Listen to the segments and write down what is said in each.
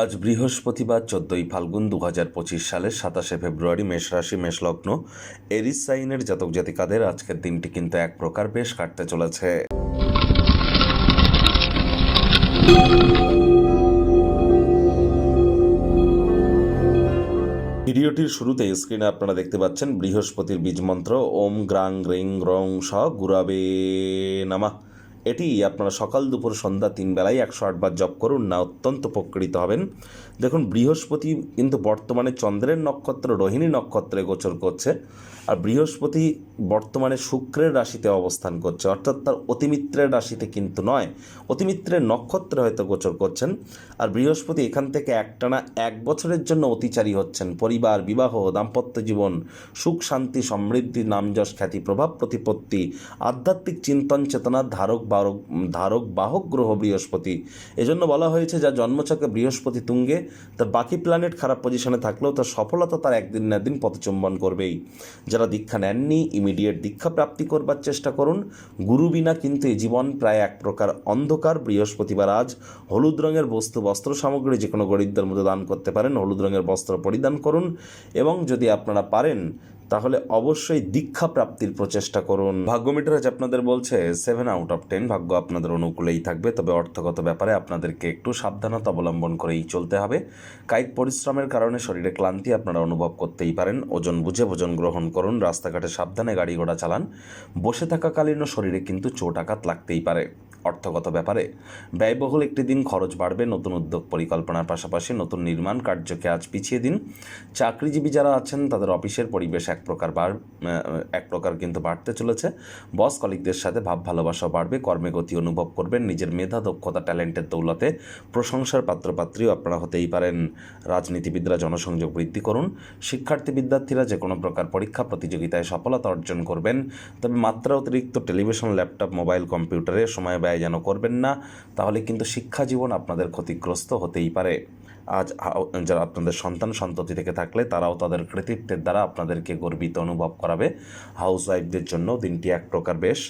আজ বৃহস্পতিবার 14ই ফাল্গুন 2025 সালের 27শে ফেব্রুয়ারি। মেষ রাশি, মেষ লগ্ন, এরিস সাইনের জাতক জাতিকাদের আজকের দিনটি কিন্তু এক প্রকার বেশ কাটতে চলেছে। ভিডিওটির শুরুতে স্ক্রিনে আপনারা দেখতে পাচ্ছেন বৃহস্পতির বীজ মন্ত্র ওম গ্রাং গ্রিং গ্রং স গুরাবে নামা। এটি আপনারা সকাল দুপুর সন্ধ্যা 3 বেলায় 108 বার জপ করুন, না অত্যন্ত উপকৃত হবেন। দেখুন, বৃহস্পতি কিন্তু বর্তমানে চন্দ্রের নক্ষত্র রোহিণী নক্ষত্রে গোচর করছে, আর বৃহস্পতি বর্তমানে শুক্রের রাশিতে অবস্থান করছে, অর্থাৎ তার অতিমিত্রের রাশিতে কিন্তু নয়, অতিমিত্রের নক্ষত্রে হয়তো গোচর করছেন। আর বৃহস্পতি এখান থেকে একটানা 1 বছরের জন্য অতিচারী হচ্ছেন। পরিবার, বিবাহ, দাম্পত্য জীবন, সুখ শান্তি সমৃদ্ধি, নামযশ খ্যাতি প্রভাব প্রতিপত্তি, আধ্যাত্মিক চিন্তন চেতনার ধারক বাহক গ্রহ বৃহস্পতি। এজন্য বলা হয়েছে যা জন্মছকে বৃহস্পতি তুঙ্গে, তার বাকি প্ল্যানেট খারাপ পজিশনে থাকলেও তার সফলতা তার একদিন না একদিন পথচুম্বন করবেই। যারা দীক্ষা নেননি, ইমিডিয়েট দীক্ষা প্রাপ্তি করবার চেষ্টা করুন। গুরু বিনা কিন্তু এই জীবন প্রায় এক প্রকার অন্ধকার। বৃহস্পতিবার আজ হলুদ রঙের বস্ত্র সামগ্রী যে কোনো গরিবদের মধ্যে দান করতে পারেন। হলুদ রঙের বস্ত্র পরিধান করুন এবং যদি আপনারা পারেন তাহলে অবশ্যই দীক্ষা প্রাপ্তির প্রচেষ্টা করুন। ভাগ্য মিটার আজ আপনাদের বলছে 7 আউট অফ 10। ভাগ্য আপনাদের অনুকূলেই থাকবে, তবে অর্থগত ব্যাপারে আপনাদেরকে একটু সাবধানতা অবলম্বন করেই চলতে হবে। কায়িক পরিশ্রমের কারণে শরীরে ক্লান্তি আপনারা অনুভব করতেই পারেন। ওজন বুঝে ভোজন গ্রহণ করুন। রাস্তাঘাটে সাবধানে গাড়ি ঘোড়া চালান। বসে থাকাকালীনও শরীরে কিন্তু চোট আঘাত লাগতেই পারে। অর্থগত ব্যাপারে ব্যয়বহুল একটি দিন, খরচ বাড়বে। নতুন উদ্যোগ পরিকল্পনার পাশাপাশি নতুন নির্মাণ কার্যকে আজ পিছিয়ে দিন। চাকরিজীবী যারা আছেন তাদের অফিসের পরিবেশ এক প্রকার কিন্তু বাড়তে চলেছে। বস কলিগদের সাথে ভাব ভালোবাসা বাড়বে। কর্মে গতি অনুভব করবেন। নিজের মেধা, দক্ষতা, ট্যালেন্টের দৌলতে প্রশংসার পাত্রপাত্রীও আপনারা হতেই পারেন। রাজনীতিবিদরা জনসংযোগ বৃদ্ধি করুন। শিক্ষার্থী বিদ্যার্থীরা যে কোনো প্রকার পরীক্ষা প্রতিযোগিতায় সফলতা অর্জন করবেন, তবে মাত্রা অতিরিক্ত টেলিভিশন, ল্যাপটপ, মোবাইল, কম্পিউটারে সময় ব্যয় যেন করবেন না, তাহলে কিন্তু শিক্ষা জীবন আপনাদের ক্ষতিগ্রস্ত হতেই পারে। আজ যারা আপনাদের সন্তান সন্ততি থেকে থাকলে তারাও তাদের কৃতিত্বের দ্বারা আপনাদেরকে গর্বিত অনুভব করাবে। হাউসওয়াইফদের জন্য দিনটি এক প্রকার বেশ।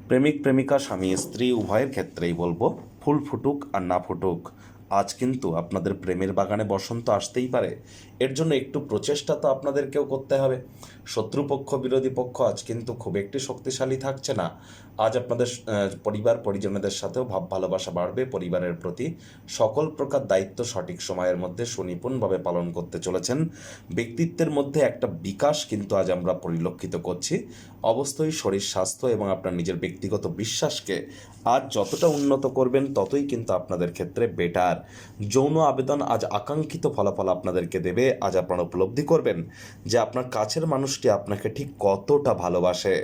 প্রেমিক প্রেমিকা, স্বামী স্ত্রী উভয়ের ক্ষেত্রেই বলবো, ফুল ফুটুক আর না ফুটুক, আজ কিন্তু আপনাদের প্রেমের বাগানে বসন্ত আসতেই পারে। এর জন্য একটু প্রচেষ্টা তো আপনাদেরকেও করতে হবে। শত্রুপক্ষ, বিরোধী পক্ষ আজ কিন্তু খুব একটি শক্তিশালী থাকছে না। আজ আপনাদের পরিবার পরিজনদের সাথেও ভাব ভালোবাসা বাড়বে। পরিবারের প্রতি সকল প্রকার দায়িত্ব সঠিক সময়ের মধ্যে সুনিপুণভাবে পালন করতে চলেছেন। ব্যক্তিত্বের মধ্যে একটা বিকাশ কিন্তু আজ আমরা পরিলক্ষিত করছি। অবশ্যই শরীর স্বাস্থ্য এবং আপনার নিজের ব্যক্তিগত বিশ্বাসকে আজ যতটা উন্নত করবেন ততই কিন্তু আপনাদের ক্ষেত্রে বেটার। যৌন আবেদন আজ আকাঙ্ক্ষিত ফলাফল আপনাদেরকে দেবে। আজ আপনারা উপলব্ধি করবেন যে আপনার কাছের মানুষটি আপনাকে ঠিক কতটা ভালোবাসে।